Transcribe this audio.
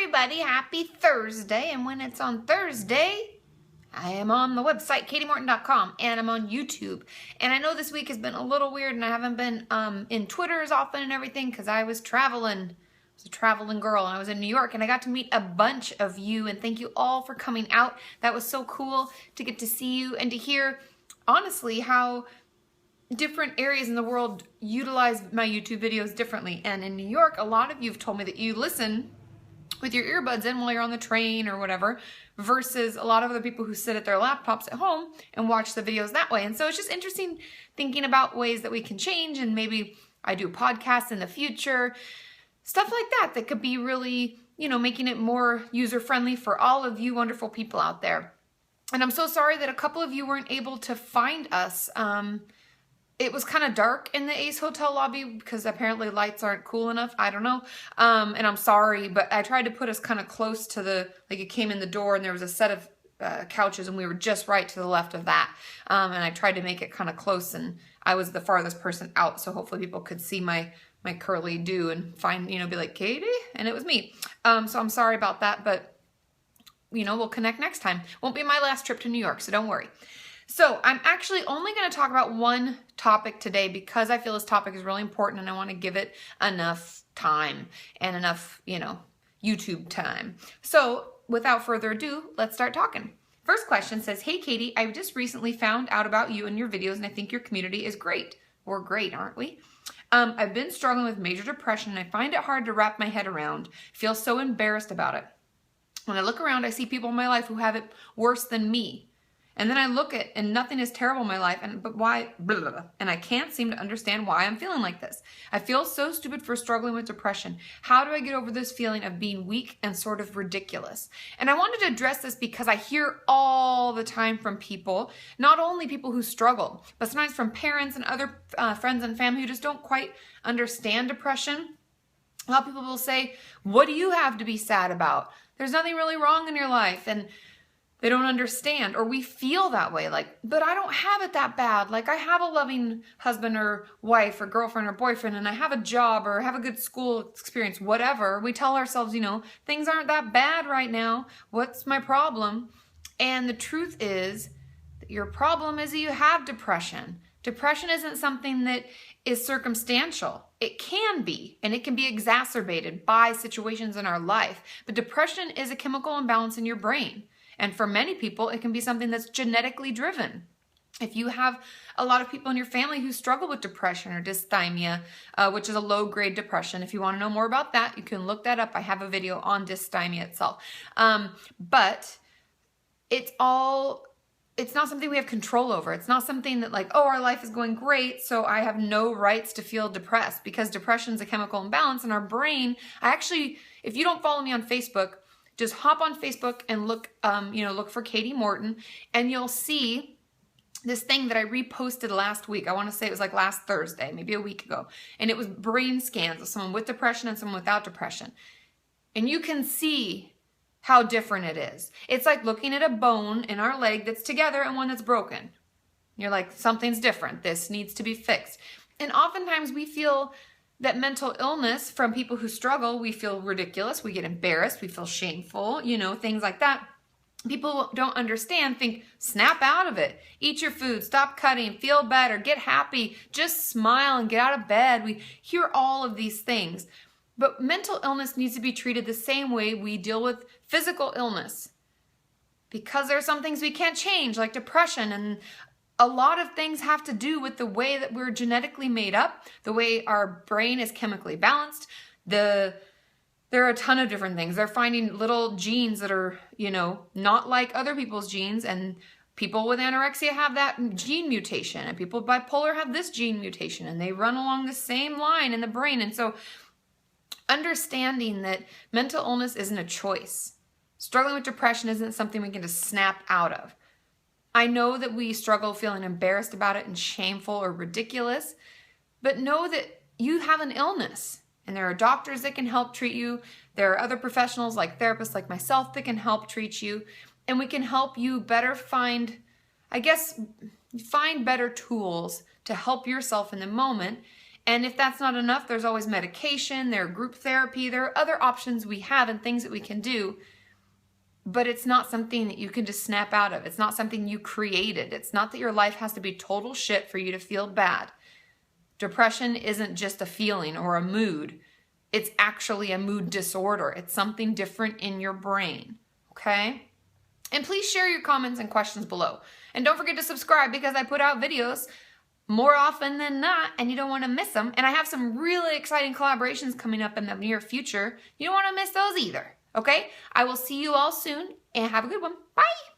everybody, happy Thursday. And when it's on Thursday, I am on the website katimorton.com and I'm on YouTube. And I know this week has been a little weird and I haven't been in Twitter as often and everything because I was traveling. I was a traveling girl and I was in New York and I got to meet a bunch of you, and thank you all for coming out. That was so cool to get to see you and to hear honestly how different areas in the world utilize my YouTube videos differently. And in New York, a lot of you have told me that you listen with your earbuds in while you're on the train or whatever, versus a lot of other people who sit at their laptops at home and watch the videos that way. And so it's just interesting thinking about ways that we can change, and maybe I do podcasts in the future, stuff like that, that could be really, making it more user-friendly for all of you wonderful people out there. And I'm so sorry that a couple of you weren't able to find us. It was kind of dark in the Ace Hotel lobby because apparently lights aren't cool enough. I don't know. And I'm sorry, but I tried to put us kind of close to you came in the door and there was a set of couches and we were just right to the left of that. And I tried to make it kind of close, and I was the farthest person out. So hopefully people could see my curly do and find, be like, Katie? And it was me. So I'm sorry about that, but we'll connect next time. Won't be my last trip to New York, so don't worry. So I'm actually only going to talk about one topic today because I feel this topic is really important and I want to give it enough time and enough, YouTube time. So without further ado, let's start talking. First question says, hey Katie, I just recently found out about you and your videos and I think your community is great. We're great, aren't we? I've been struggling with major depression and I find it hard to wrap my head around. I feel so embarrassed about it. When I look around, I see people in my life who have it worse than me. And then I look at, and nothing is terrible in my life, but why, blah, blah, blah, and I can't seem to understand why I'm feeling like this. I feel so stupid for struggling with depression. How do I get over this feeling of being weak and sort of ridiculous? And I wanted to address this because I hear all the time from people, not only people who struggle, but sometimes from parents and other friends and family who just don't quite understand depression. A lot of people will say, what do you have to be sad about? There's nothing really wrong in your life. And they don't understand, or we feel that way, but I don't have it that bad. I have a loving husband or wife or girlfriend or boyfriend, and I have a job or have a good school experience, whatever. We tell ourselves, things aren't that bad right now. What's my problem? And the truth is that your problem is that you have depression. Depression isn't something that is circumstantial. It can be, and it can be exacerbated by situations in our life. But depression is a chemical imbalance in your brain. And for many people, it can be something that's genetically driven. If you have a lot of people in your family who struggle with depression or dysthymia, which is a low-grade depression, if you want to know more about that, you can look that up. I have a video on dysthymia itself. But it's not something we have control over. It's not something that our life is going great, so I have no rights to feel depressed, because depression is a chemical imbalance in our brain. If you don't follow me on Facebook, just hop on Facebook and look for Kati Morton, and you'll see this thing that I reposted last week. I want to say it was last Thursday, maybe a week ago. And it was brain scans of someone with depression and someone without depression. And you can see how different it is. It's like looking at a bone in our leg that's together and one that's broken. You're like, something's different. This needs to be fixed. And oftentimes we feel that mental illness from people who struggle, we feel ridiculous, we get embarrassed, we feel shameful, things like that. People don't understand, think, snap out of it. Eat your food, stop cutting, feel better, get happy, just smile and get out of bed. We hear all of these things. But mental illness needs to be treated the same way we deal with physical illness. Because there are some things we can't change, like depression, and a lot of things have to do with the way that we're genetically made up, the way our brain is chemically balanced. There are a ton of different things. They're finding little genes that are, not like other people's genes, and people with anorexia have that gene mutation, and people with bipolar have this gene mutation, and they run along the same line in the brain. And so understanding that mental illness isn't a choice. Struggling with depression isn't something we can just snap out of. I know that we struggle feeling embarrassed about it and shameful or ridiculous, but know that you have an illness and there are doctors that can help treat you. There are other professionals like therapists like myself that can help treat you, and we can help you better find better tools to help yourself in the moment And if that's not enough, there's always medication, there are group therapy, there are other options we have and things that we can do. But it's not something that you can just snap out of. It's not something you created. It's not that your life has to be total shit for you to feel bad. Depression isn't just a feeling or a mood. It's actually a mood disorder. It's something different in your brain, okay? And please share your comments and questions below. And don't forget to subscribe because I put out videos more often than not and you don't want to miss them. And I have some really exciting collaborations coming up in the near future. You don't want to miss those either, okay? I will see you all soon and have a good one. Bye!